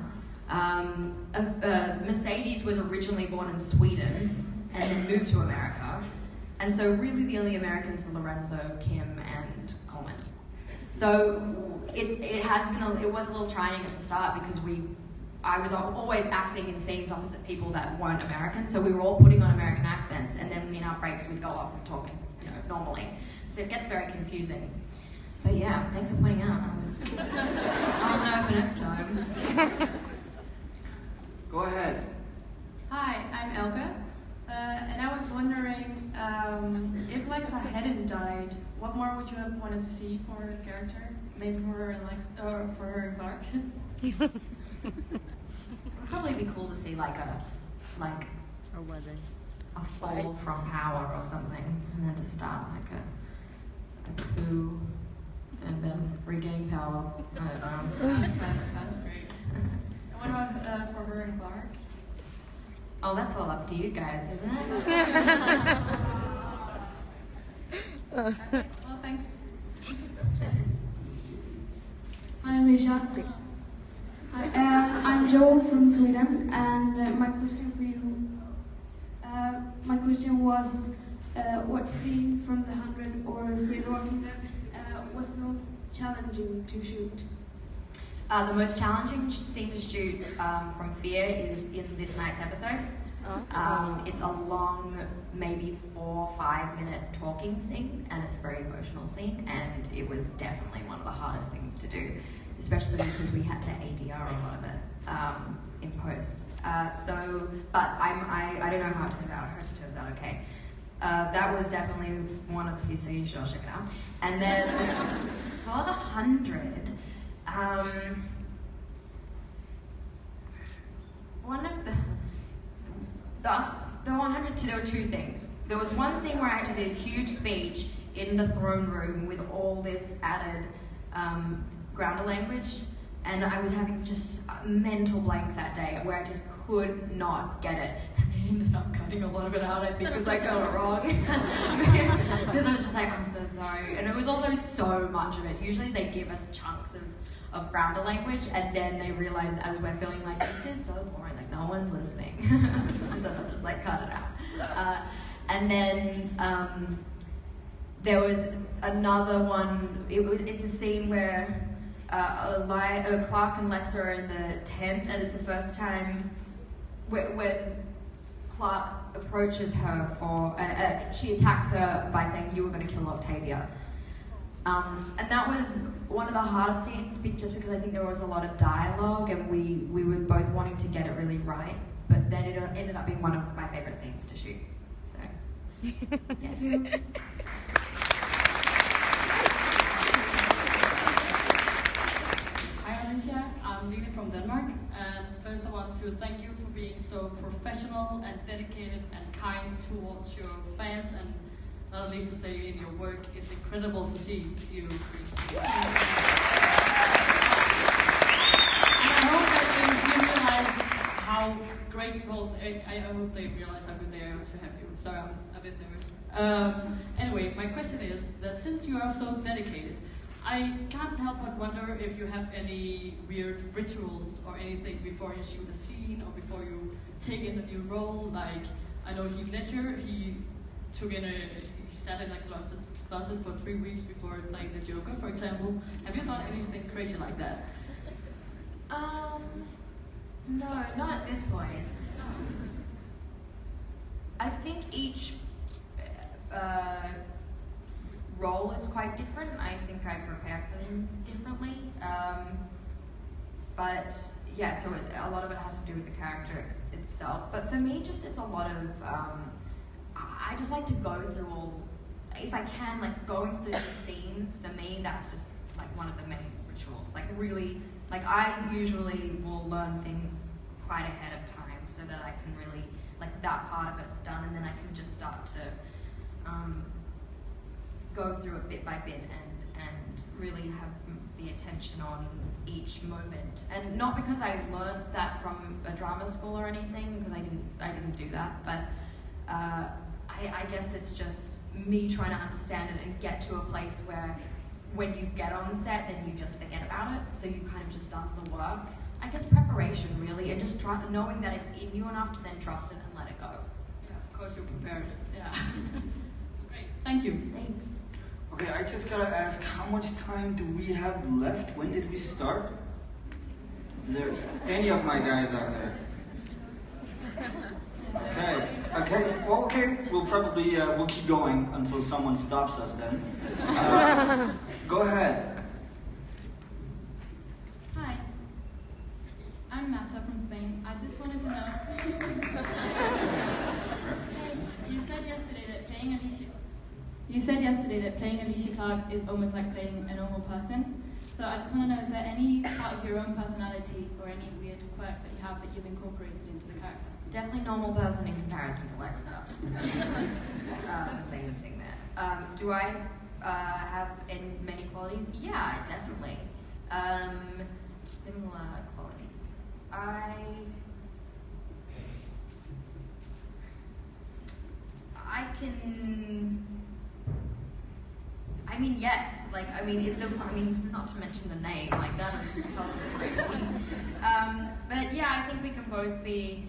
[SPEAKER 3] Mercedes was originally born in Sweden and then moved to America, and so really the only Americans are Lorenzo, Kim, and Coleman. So it was a little trying at the start because I was always acting in scenes opposite people that weren't American, so we were all putting on American accents, and then in our breaks we'd go off and talk, normally. So it gets very confusing. But yeah, thanks for pointing out. I'll know for next time.
[SPEAKER 1] Go ahead.
[SPEAKER 19] Hi, I'm Elke, and I was wondering if Lexa hadn't died, what more would you have wanted to see for her character? Maybe for her and for her and Clark.
[SPEAKER 3] It'd probably be cool to see like a
[SPEAKER 2] wedding,
[SPEAKER 3] a fall from power or something, and then to start like a coup, and then regain power. I don't know.
[SPEAKER 19] That sounds great. And what about for her and Clark?
[SPEAKER 3] Oh, that's all up to you guys, isn't it?
[SPEAKER 19] Okay, well, thanks.
[SPEAKER 11] Hi, Alycia. Hi, I'm Joel from Sweden, and my question for you. My question was, what scene from The 100 or Fear the Walking Dead was the most challenging to shoot?
[SPEAKER 3] The most challenging scene to shoot from Fear is in this night's episode. It's a long, maybe 4 or 5 minute talking scene, and it's a very emotional scene, and it was definitely one of the hardest things to do, especially because we had to ADR a lot of it in post. But I don't know how it turned out. I hope it turns out okay. That was definitely one of the few, so you should all check it out. And then for the 100, one of the 100, there were 2 things. There was one scene where I had this huge speech in the throne room with all this added grounder language, and I was having just a mental blank that day where I just could not get it. And they ended up cutting a lot of it out, I think, because I got it wrong. Because I was just like, I'm so sorry. And it was also so much of it. Usually they give us chunks of grounder language, and then they realize as we're feeling like, this is so boring, like no one's listening. And so they'll just like cut it out. And then there was another one, it's a scene where Clark and Lexa are in the tent, and it's the first time when Clark approaches her for, she attacks her by saying, you were going to kill Octavia. And that was one of the hardest scenes, just because I think there was a lot of dialogue, and we were both wanting to get it really right, but then it ended up being one of my favorite scenes to shoot. So, yeah.
[SPEAKER 20] Hi Alycia, I'm Lily from Denmark, and first I want to thank you for being so professional and dedicated and kind towards your fans, and not least to say in your work, it's incredible to see you. And I hope that you realize how great people, I hope they realize how good they are to have you. Sorry, I'm a bit nervous. Anyway, my question is that since you are so dedicated, I can't help but wonder if you have any weird rituals or anything before you shoot a scene or before you take in a new role. Like, I know Heath Ledger, he sat in a closet for 3 weeks before playing the Joker, for example. Have you done anything crazy like that?
[SPEAKER 3] No, not at this point. I think each role is quite different. I think I prepare for them differently. But yeah, so a lot of it has to do with the character itself. But for me, just it's a lot of, I just like to go through all, if I can, like going through the scenes, for me, that's just like one of the main rituals. Like really, like I usually will learn things quite ahead of time so that I can really, like that part of it's done, and then I can just start to go through it bit by bit and really have the attention on each moment. And not because I learned that from a drama school or anything, because I didn't do that, but I guess it's just me trying to understand it and get to a place where when you get on set, then you just forget about it, so you kind of just done the work. I guess preparation really, and just knowing that it's in you enough to then trust it and let it go.
[SPEAKER 20] Yeah, of course you're prepared. Yeah. Great, thank you.
[SPEAKER 3] Thanks.
[SPEAKER 1] Okay, I just gotta ask, how much time do we have left? When did we start? Is there any of my guys out there? Okay, we'll probably, we'll keep going until someone stops us then. Go ahead.
[SPEAKER 21] Hi, I'm Marta from Spain. I just wanted to know, you said yesterday that playing Alycia Clark is almost like playing a normal person. So I just want to know, is there any part of your own personality or any weird quirks that you have that you've incorporated into the character?
[SPEAKER 3] Definitely normal person in comparison to Lexa. That's the main thing there. Do I have many qualities? Yeah, definitely. Similar qualities. I can. I mean, yes. Like, I mean, not to mention the name, like that is probably crazy. But yeah, I think we can both be.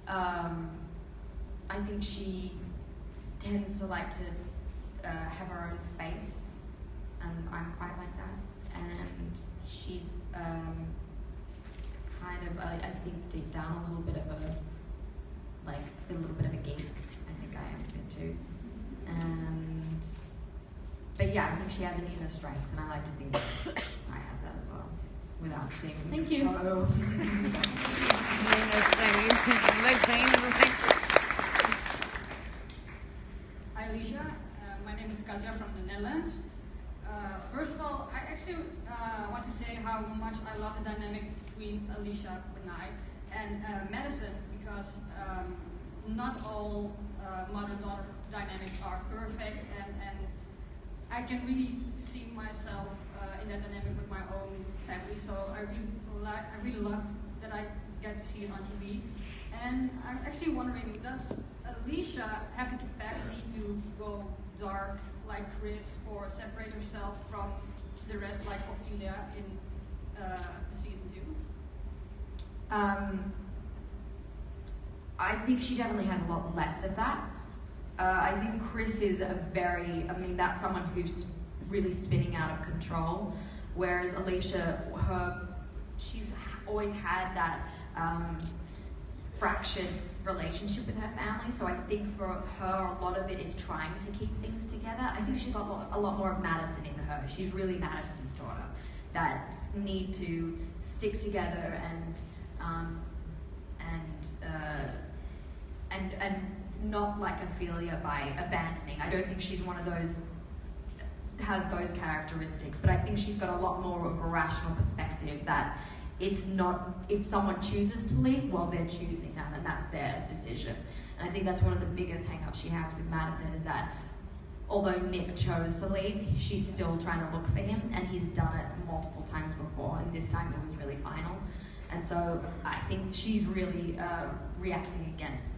[SPEAKER 3] I think she tends to like to have her own space, and I'm quite like that. And she's kind of, I think deep down a little bit of a geek. I think I am a bit too. But yeah, I think she has an inner strength, and I like to think I have that as well, without seeming
[SPEAKER 21] Thank you.
[SPEAKER 3] so.
[SPEAKER 22] Hi Alycia, my name is Katja from the Netherlands. First of all, I actually want to say how much I love the dynamic between Alycia and I and Madison, because not all mother-daughter dynamics are perfect, and I can really see myself in that dynamic with my own family. So I really love that I get to see it on TV. And I'm actually wondering, does Alycia have the capacity to go dark like Chris, or separate herself from the rest like Ophelia in season 2?
[SPEAKER 3] I think she definitely has a lot less of that. I think Chris is that's someone who's really spinning out of control, whereas Alycia, she's always had that fractured relationship with her family, so I think for her, a lot of it is trying to keep things together. I think she's got a lot more of Madison in her. She's really Madison's daughter, that need to stick together and not like Ophelia by abandoning. I don't think she's one of those has those characteristics, but I think she's got a lot more of a rational perspective that it's not, if someone chooses to leave, well, they're choosing that, and that's their decision. And I think that's one of the biggest hang-ups she has with Madison, is that although Nick chose to leave, she's still trying to look for him, and he's done it multiple times before, and this time it was really final. And so I think she's really reacting against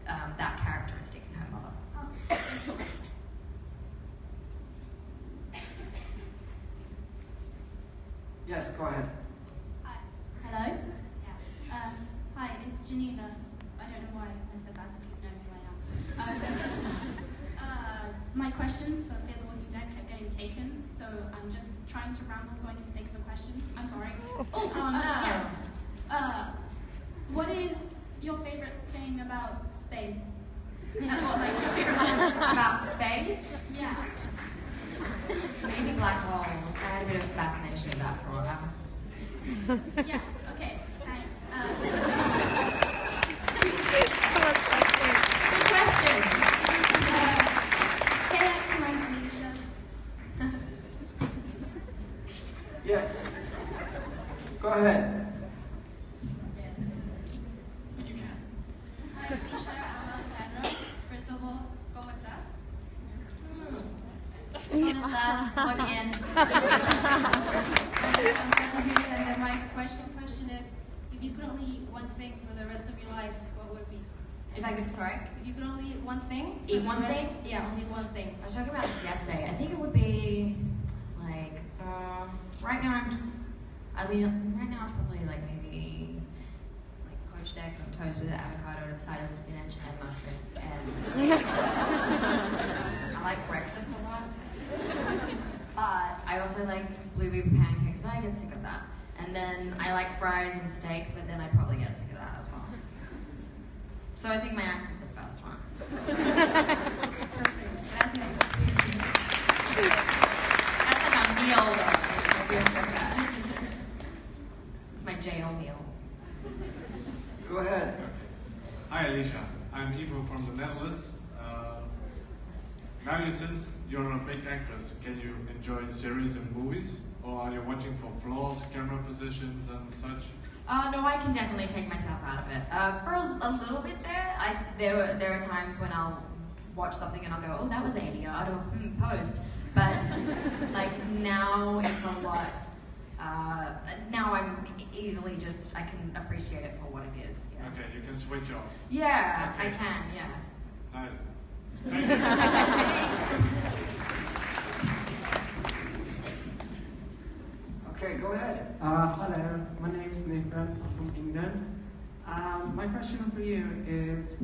[SPEAKER 3] that characteristic in her mother.
[SPEAKER 1] Yes, go ahead.
[SPEAKER 21] Hi. Hello? Hi, it's Geneva. I don't know why I said that, I don't know who I am. My questions for Fear the Walking Dead kept getting taken, so I'm just trying to ramble so I can think of a question. I'm sorry.
[SPEAKER 8] Oh, no.
[SPEAKER 21] Yeah. What is your favorite thing about space? Like your favorite thing
[SPEAKER 8] About space?
[SPEAKER 21] Yeah.
[SPEAKER 8] Maybe black holes. I had a bit of fascination with that for a while.
[SPEAKER 21] Yeah, okay, thanks.
[SPEAKER 8] Good question.
[SPEAKER 21] Stay excellent, Alycia.
[SPEAKER 1] Yes. Go ahead. When you can.
[SPEAKER 4] Hi, Alycia. I'm Alessandra. First of all, ¿cómo estás?
[SPEAKER 8] ¿Cómo estás? Muy bien.
[SPEAKER 4] And then my question is, if you could only eat one thing for the rest of your life, what would it be?
[SPEAKER 8] If I could, sorry?
[SPEAKER 4] If you could only eat one thing?
[SPEAKER 8] Eat one thing?
[SPEAKER 4] Yeah, only one thing.
[SPEAKER 8] I was talking about this yesterday. I think it would be like right now right now it's probably like maybe like poached eggs on toast with avocado, side of spinach and mushrooms, and I like breakfast a lot. But I also like blueberry pancakes, but I get sick of that. And then I like fries and steak, but then I probably get sick of that as well. So I think my answer is the first one. That's like a meal though. It's my jail meal.
[SPEAKER 1] Go ahead.
[SPEAKER 5] Hi Alycia, I'm Ivo from the Netherlands. Now since you're a big actress, can you enjoy series and movies? Or are you watching for flaws, camera positions and such?
[SPEAKER 8] No, I can definitely take myself out of it. For a little bit there are times when I'll watch something and I'll go, oh, that was ADR or post. But like now it's a lot. Now I'm easily I can appreciate it for what it is. Yeah.
[SPEAKER 5] Okay, you can switch off.
[SPEAKER 8] Yeah,
[SPEAKER 5] okay.
[SPEAKER 8] I can. Yeah.
[SPEAKER 5] Nice.
[SPEAKER 1] Okay, go ahead.
[SPEAKER 23] Hello, my name is Nathan. I'm from England. My question for you is,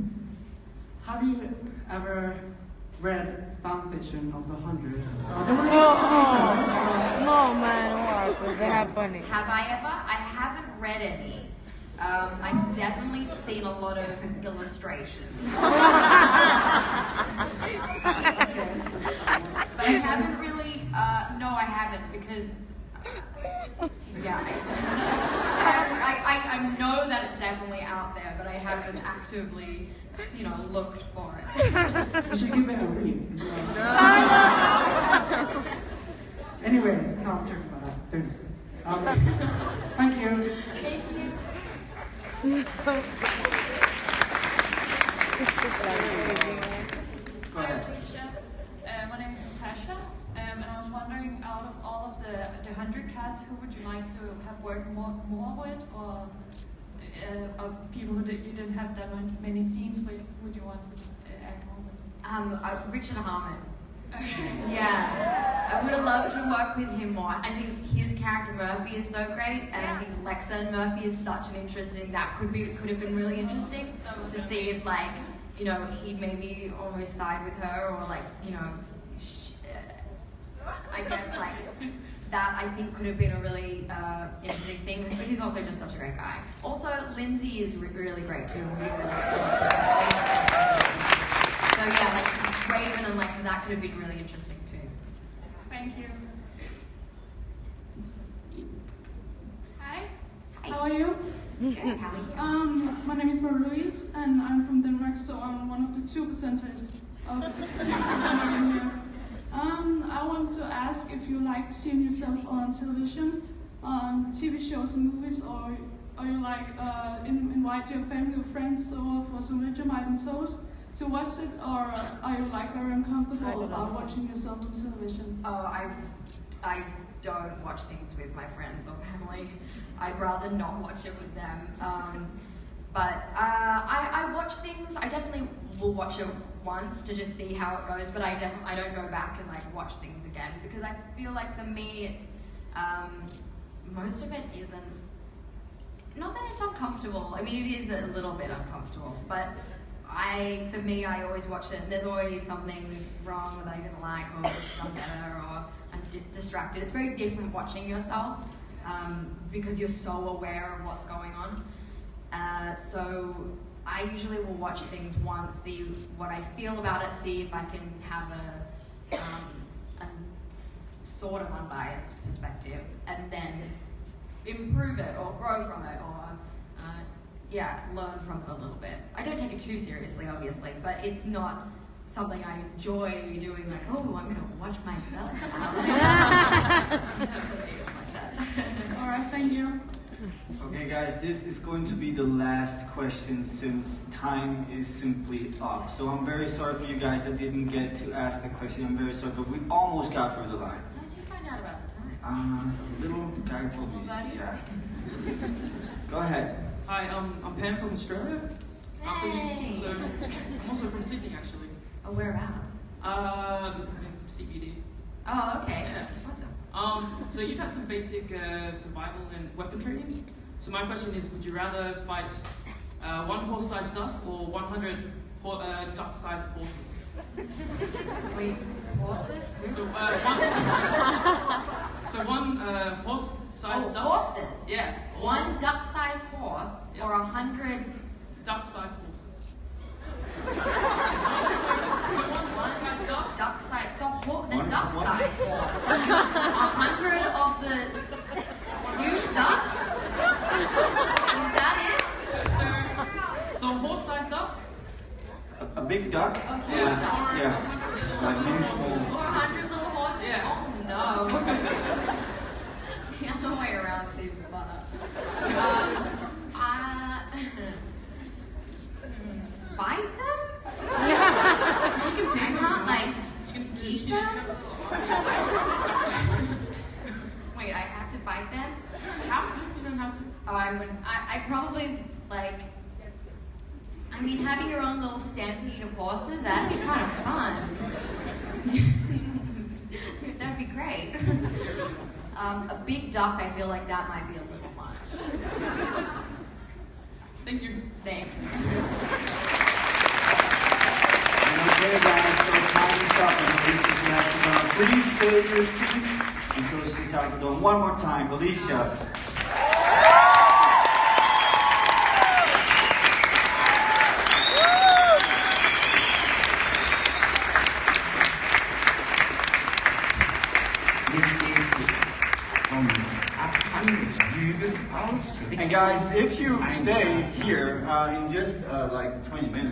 [SPEAKER 23] have you ever read fan fiction of the 100?
[SPEAKER 2] No, man, what is happening?
[SPEAKER 8] Have I ever? I haven't read any. I've definitely seen a lot of illustrations. But I haven't really, no I haven't, because, yeah, I know that it's definitely out there, but I haven't actively, looked for it.
[SPEAKER 23] You should give it a read. Anyway, no, I'm joking about that. Thank you.
[SPEAKER 8] Thank you.
[SPEAKER 1] Go ahead.
[SPEAKER 24] My name is Natasha, and I was wondering, out of all of the 100 cast, who would you like to have worked more with, or of people who you didn't have that many scenes with, would you want to act more with?
[SPEAKER 8] Richard Harmon. Yeah, I would have loved to work with him more. I think his character Murphy is so great, and I think Lexa and Murphy is such an interesting. That could have been really interesting to see if he'd maybe almost side with her, or I guess that I think could have been a really interesting thing. But he's also just such a great guy. Also, Lindsay is really great too. So yeah, Raven and Lexa, that could have been really interesting too.
[SPEAKER 24] Thank you.
[SPEAKER 12] Hi. How are you?
[SPEAKER 8] Good. How are you?
[SPEAKER 12] My name is Marie-Louise, and I'm from Denmark, so I'm one of the 2% of here. I want to ask if you like seeing yourself on television, on TV shows and movies, or you like invite your family or friends over for some Vegemite and toast to watch it, or are you very uncomfortable about watching yourself on television?
[SPEAKER 8] Oh, I don't watch things with my friends or family. I'd rather not watch it with them. But I watch things. I definitely will watch it once to just see how it goes. But I don't go back and watch things again, because I feel like for me it's most of it isn't, not that it's uncomfortable, I mean it is a little bit uncomfortable, but for me, I always watch it and there's always something wrong that I didn't like or should have done better or I'm distracted. It's very different watching yourself because you're so aware of what's going on. So I usually will watch things once, see what I feel about it, see if I can have a sort of unbiased perspective and then improve it or grow from it or learn from it a little bit. I don't take it too seriously, obviously, but it's not something I enjoy doing, like, oh, I'm going to watch myself now.
[SPEAKER 12] All right, thank you.
[SPEAKER 1] Okay, guys, this is going to be the last question since time is simply up. So I'm very sorry for you guys that didn't get to ask the question. I'm very sorry, but we almost got through the line.
[SPEAKER 8] How did you find out about the time?
[SPEAKER 1] Little guy told me.
[SPEAKER 8] Buddy?
[SPEAKER 1] Yeah. Go ahead.
[SPEAKER 6] Hi, I'm Pam from Australia.
[SPEAKER 8] Hey.
[SPEAKER 6] I'm also from Sydney, actually.
[SPEAKER 8] Oh, whereabouts?
[SPEAKER 6] CBD.
[SPEAKER 8] Oh, okay.
[SPEAKER 6] Yeah.
[SPEAKER 8] Awesome.
[SPEAKER 6] So you've had some basic survival and weapon training. So my question is, would you rather fight one horse-sized duck or 100 duck-sized horses?
[SPEAKER 8] Wait, horses?
[SPEAKER 6] So one horse-sized duck.
[SPEAKER 8] Horses?
[SPEAKER 6] Yeah.
[SPEAKER 8] One duck-sized horse or 100
[SPEAKER 6] duck-sized horses.
[SPEAKER 8] One-sized duck? Duck-sized, the duck-sized horse. 100 of the huge ducks? Is that it?
[SPEAKER 6] So horse-sized duck?
[SPEAKER 1] A big duck?
[SPEAKER 8] A huge duck?
[SPEAKER 1] Yeah. Like mini schools.
[SPEAKER 8] 400 little horses?
[SPEAKER 6] Yeah.
[SPEAKER 8] Oh no. The other way around seems funner. Bite them?
[SPEAKER 6] You can take them.
[SPEAKER 8] Like, eat them? Wait, I have to bite them?
[SPEAKER 6] You have to. You don't have to.
[SPEAKER 8] Oh, I probably, like, I mean, having your own little stampede of horses, that'd be kind of fun. That'd be great. A big duck, I feel like that might be a little much.
[SPEAKER 6] Thank you.
[SPEAKER 8] Thanks.
[SPEAKER 1] Okay, guys, so time is up. And please stay in your seats until she's out the door. One more time, Alycia. And guys, if you stay here in just like 20 minutes,